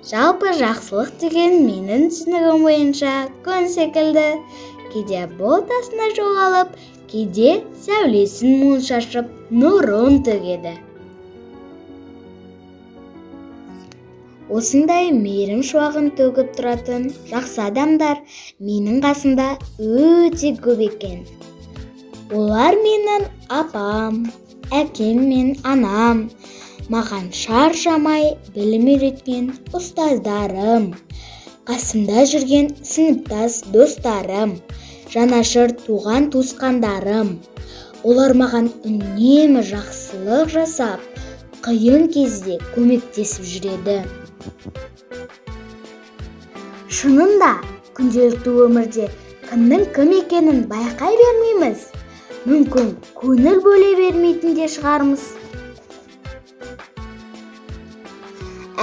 Жалпы жақсылық деген менің түсінігім бойынша күн секілді. Кейде ботасына жоғалып, кейде сәулесін мол шашып, нұрын төгеді. Осындай мейірім шуағын төгіп тұратын жақсы адамдар менің қасымда өте көп екен. Олар менің апам, әкем мен анам, маған шаршамай білім үйреткен ұстаздарым, қасымда жүрген сыныптас достарым, жанашыр туған туысқандарым. Олар маған үнемі жақсылық жасап, қиын кезде көмектесіп жүреді. Шынында, күнделікті өмірде кімнің кім екенін байқай бермейміз. Мүмкін көңіл бөле бермейтін де шығармыз.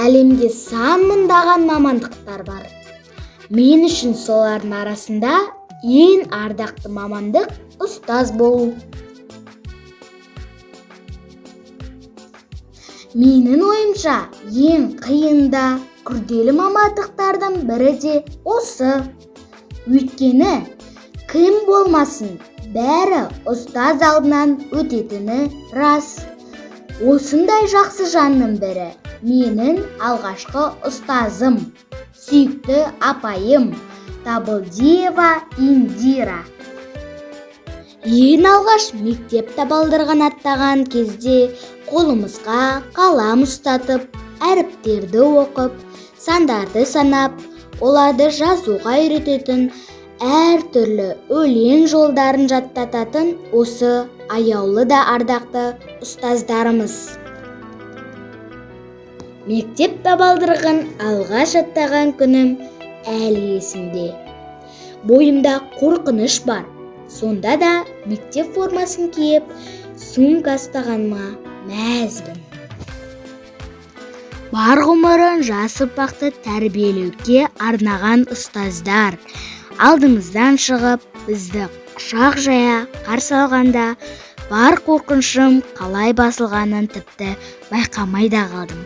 Әлемде сан мыңдаған мамандықтар бар. Мен үшін солардың арасында ең ардақты мамандық ұстаз болу. Менің ойымша, ең қиында күрделі мамандықтардың бірі де осы. Өйткені, кім болмасын, бәрі ұстаз алдынан өтетіні рас. Осындай жақсы жанның бірі менің алғашқы ұстазым, сүйікті апайым Табылдиева Индира. Ең алғаш мектеп табалдырығын аттаған кезде қолымызға қалам ұстатып, әріптерді оқып, сандарды санап, оларды жазуға үйрететін, әртүрлі өлең жолдарын жаттататын осы аяулы да ардақты ұстаздарымыз. Мектеп табалдырығын алғаш аттаған күнім әлі есімде. Бойымда қорқыныш бар. Сонда да мектеп формасын киіп, сумка ұстағаныма мәзбін. Бар ғұмырын жас ұрпақты тәрбиелеуге арнаған ұстаздар алдымыздан шығып, бізді құшақ жая қарсы алғанда, бар қорқынышым қалай басылғанын тіпті байқамай да қалдым.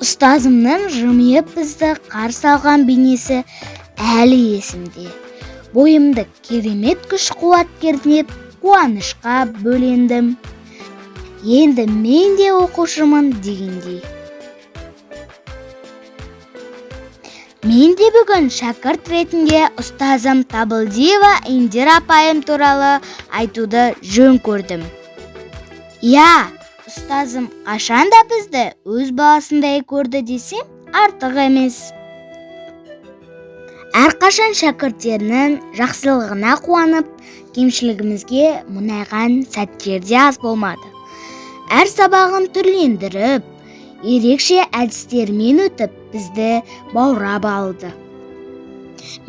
Ұстазымның жымиып бізді қарсы алған бейнесі әлі есімде. Бойымды керемет күш-қуат кернеп, қуанышқа бөлендім. Енді мен де оқушымын дегендей. Мен де бүгін шәкірт ретінде ұстазым Табылдиева Индира апайым туралы айтуды жөн көрдім. Я, ұстазым қашанда бізді өз баласындай көрді десем артық емес. Әрқашан шәкірттерінің жақсылығына қуанып, кемшілігімізге мұнайған сәттерде аз болмады. Әр сабағын түрлендіріп, ерекше әдістермен өтіп, бізді баурап алды.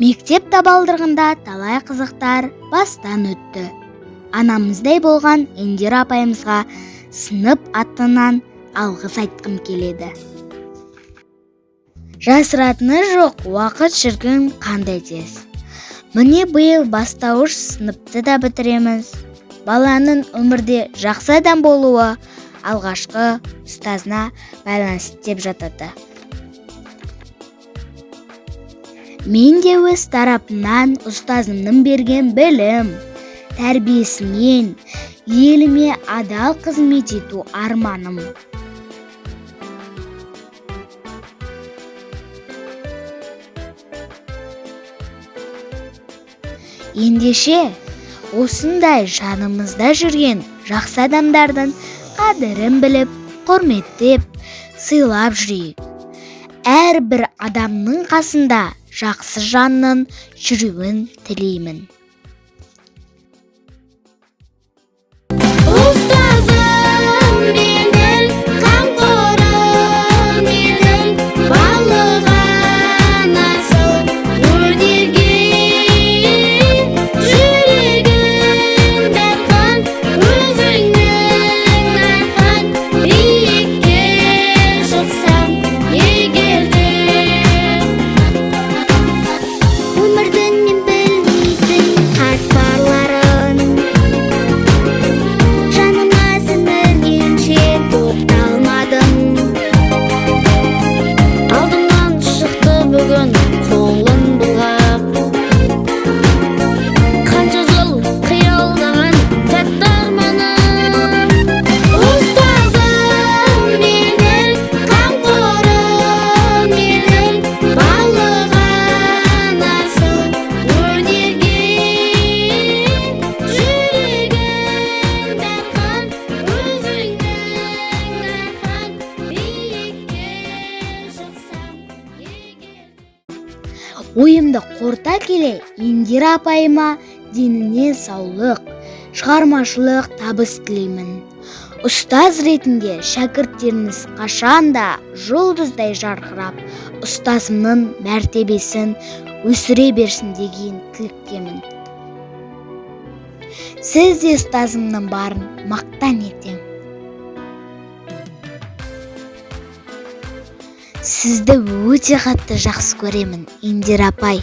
Мектеп табалдырығында талай қызықтар бастан өтті. Анамыздай болған Индира апайымызға сынып атынан алғыс айтқым келеді. Жасыратыны жоқ, уақыт шіркін қандай тез. Міне биыл бастауыш сыныпты да бітіреміз. Баланың өмірде жақсы адам болуы алғашқы ұстазына байланысты деп жатады. Мен де өз тарапымнан ұстазымның берген білім, тәрбиесімен еліме адал қызмет ету арманым. Ендеше, осындай жанымызда жүрген жақсы адамдардың қадірін біліп, құрметтеп, сыйлап жүрейік. Әрбір адамның қасында жақсы жанның жүруін тілеймін. Өмірдің мен білмейтін ойымды қорыта келе Индира апайыма деніне саулық, шығармашылық табыс тілеймін. Ұстаз ретінде шәкірттеріңіз қашанда жұлдыздай жарқырап, ұстазымның мәртебесін өсіре берсін деген тілектемін. Сіз де ұстазымның барын мақтан етем. Сізді өте қатты жақсы көремін, Индира апай.